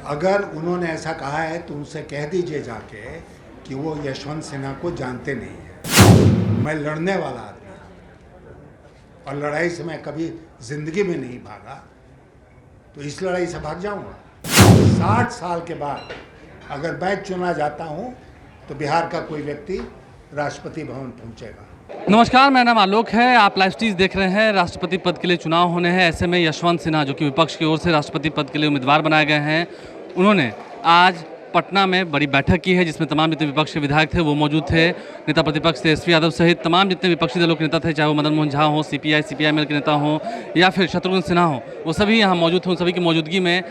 अगर उन्होंने ऐसा कहा है तो उनसे कह दीजिए जाके कि वो यशवंत सिन्हा को जानते नहीं है। मैं लड़ने वाला आदमी हूँ और लड़ाई से मैं कभी जिंदगी में नहीं भागा, तो इस लड़ाई से भाग जाऊंगा। 60 साल के बाद अगर मैं चुना जाता हूं तो बिहार का कोई व्यक्ति राष्ट्रपति भवन पहुंचेगा। नमस्कार, मेरा नाम आलोक है। आप लाइव स्ट्रीम देख रहे हैं। राष्ट्रपति पद के लिए चुनाव होने हैं। ऐसे में यशवंत सिन्हा, जो कि विपक्ष की ओर से राष्ट्रपति पद के लिए उम्मीदवार बनाए गए हैं, उन्होंने आज पटना में बड़ी बैठक की है, जिसमें तमाम जितने विपक्ष के विधायक थे वो मौजूद थे। नेता प्रतिपक्ष तेजस्वी यादव सहित तमाम जितने विपक्षी दलों के नेता थे, चाहे वो मदन मोहन झा हो, CPI के नेता हों या फिर शत्रुघ्न सिन्हा हो, वो सभी यहाँ मौजूद थे। उन सभी की मौजूदगी में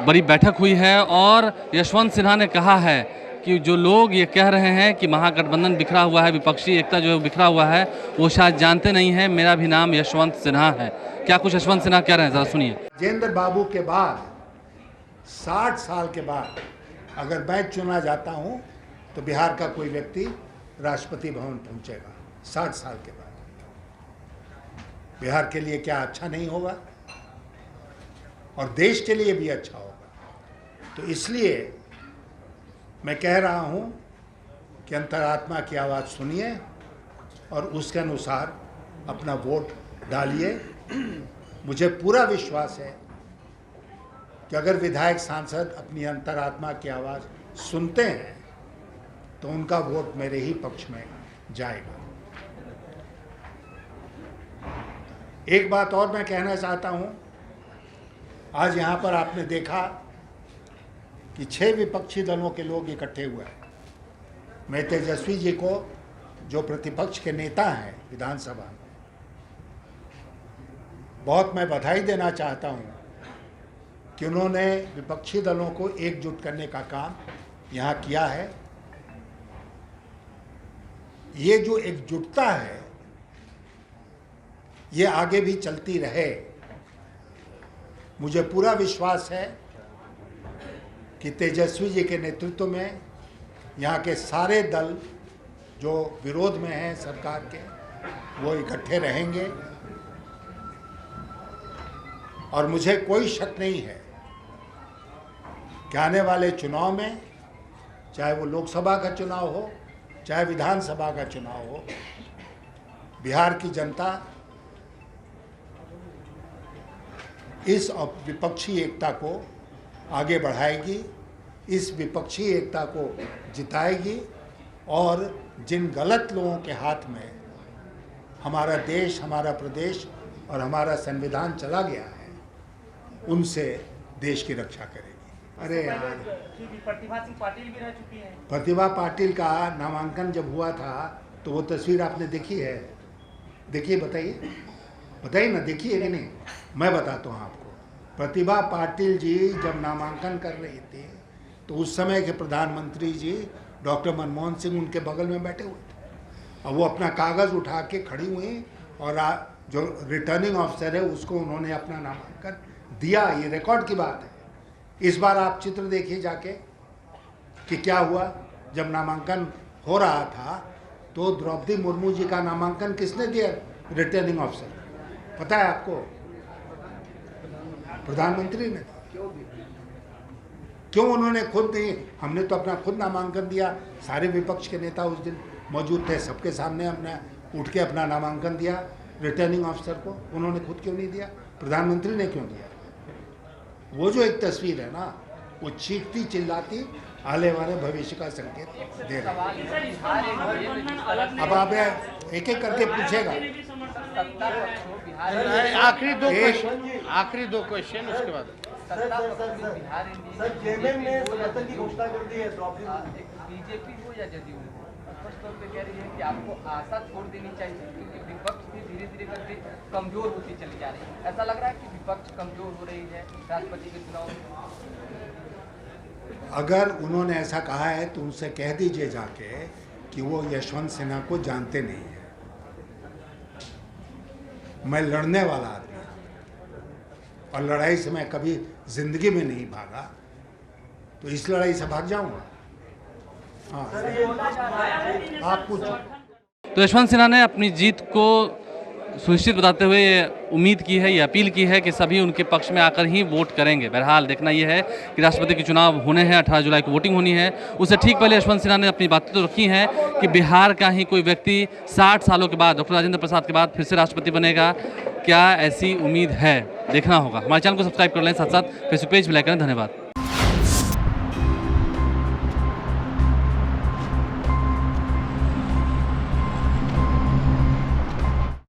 बड़ी बैठक हुई है और यशवंत सिन्हा ने कहा है कि जो लोग ये कह रहे हैं कि महागठबंधन बिखरा हुआ है, विपक्षी एकता जो है बिखरा हुआ है, वो शायद जानते नहीं है। मेरा भी नाम यशवंत सिन्हा है। क्या कुछ यशवंत सिन्हा कह रहे हैं, जरा सुनिए। राजेंद्र बाबू के बाद 60 साल के बाद अगर मैं चुना जाता हूं तो बिहार का कोई व्यक्ति राष्ट्रपति भवन पहुंचेगा। 60 साल के बाद बिहार के लिए क्या अच्छा नहीं होगा और देश के लिए भी अच्छा होगा। तो इसलिए मैं कह रहा हूं कि अंतरात्मा की आवाज़ सुनिए और उसके अनुसार अपना वोट डालिए। मुझे पूरा विश्वास है कि अगर विधायक सांसद अपनी अंतरात्मा की आवाज़ सुनते हैं तो उनका वोट मेरे ही पक्ष में जाएगा। एक बात और मैं कहना चाहता हूं, आज यहां पर आपने देखा कि 6 विपक्षी दलों के लोग इकट्ठे हुए हैं। मैं तेजस्वी जी को, जो प्रतिपक्ष के नेता हैं विधानसभा में, बहुत मैं बधाई देना चाहता हूं कि उन्होंने विपक्षी दलों को एकजुट करने का काम यहाँ किया है। ये जो एकजुटता है ये आगे भी चलती रहे। मुझे पूरा विश्वास है कि तेजस्वी जी के नेतृत्व में यहाँ के सारे दल जो विरोध में हैं सरकार के, वो इकट्ठे रहेंगे और मुझे कोई शक नहीं है कि आने वाले चुनाव में, चाहे वो लोकसभा का चुनाव हो चाहे विधानसभा का चुनाव हो, बिहार की जनता इस विपक्षी एकता को आगे बढ़ाएगी, इस विपक्षी एकता को जिताएगी और जिन गलत लोगों के हाथ में हमारा देश, हमारा प्रदेश और हमारा संविधान चला गया है, उनसे देश की रक्षा करेगी। अरे यार, प्रतिभा सिंह पाटिल भी रह चुकी हैं। प्रतिभा पाटिल का नामांकन जब हुआ था तो वो तस्वीर आपने देखी है? देखिए, बताइए ना, देखी है कि नहीं? मैं बताता हूँ आपको। प्रतिभा पाटिल जी जब नामांकन कर रही थी तो उस समय के प्रधानमंत्री जी डॉक्टर मनमोहन सिंह उनके बगल में बैठे हुए थे और वो अपना कागज़ उठा के खड़ी हुई और जो रिटर्निंग ऑफिसर है उसको उन्होंने अपना नामांकन दिया। ये रिकॉर्ड की बात है। इस बार आप चित्र देखिए जाके कि क्या हुआ। जब नामांकन हो रहा था तो द्रौपदी मुर्मू जी का नामांकन किसने दिया? Returning officer. पता है आपको? प्रधानमंत्री ने। क्यों उन्होंने खुद नहीं? हमने तो अपना खुद नामांकन दिया। सारे विपक्ष के नेता उस दिन मौजूद थे, सबके सामने हमने उठ के अपना नामांकन दिया रिटर्निंग ऑफिसर को। उन्होंने खुद क्यों नहीं दिया? प्रधानमंत्री ने क्यों दिया? वो जो एक तस्वीर है ना, वो चीखती चिल्लाती आने वाले भविष्य का संकेत दे रहा है। अब आप एक एक करके पूछेगा। आखिरी दो क्वेश्चन उसके बाद। सर, जेएमएम ने समर्थन की घोषणा कर दी है। बीजेपी हो या जदयू स्पष्ट तौर पे कह रही है कि आपको आशा छोड़ देनी चाहिए, क्योंकि विपक्ष भी धीरे धीरे करके कमजोर होती चली जा रही है। ऐसा लग रहा है कि विपक्ष कमजोर हो रही है राष्ट्रपति के चुनाव में। अगर उन्होंने ऐसा कहा है तो उनसे कह दीजिए जाके कि वो यशवंत सिन्हा को जानते नहीं है। मैं लड़ने वाला आदमी हूं और लड़ाई से मैं कभी जिंदगी में नहीं भागा, तो इस लड़ाई से भाग जाऊंगा। हाँ, आप पूछो। तो यशवंत सिन्हा ने अपनी जीत को सुनिश्चित बताते हुए ये उम्मीद की है, ये अपील की है कि सभी उनके पक्ष में आकर ही वोट करेंगे। बहरहाल देखना ये है कि राष्ट्रपति के चुनाव होने हैं, 18 जुलाई को वोटिंग होनी है। उससे ठीक पहले यशवंत सिन्हा ने अपनी बातें तो रखी हैं कि बिहार का ही कोई व्यक्ति 60 सालों के बाद, डॉक्टर राजेंद्र प्रसाद के बाद फिर से राष्ट्रपति बनेगा। क्या ऐसी उम्मीद है? देखना होगा। हमारे चैनल को सब्सक्राइब कर लें, साथ साथ फेसबुक पेज भी लाइक करें। धन्यवाद।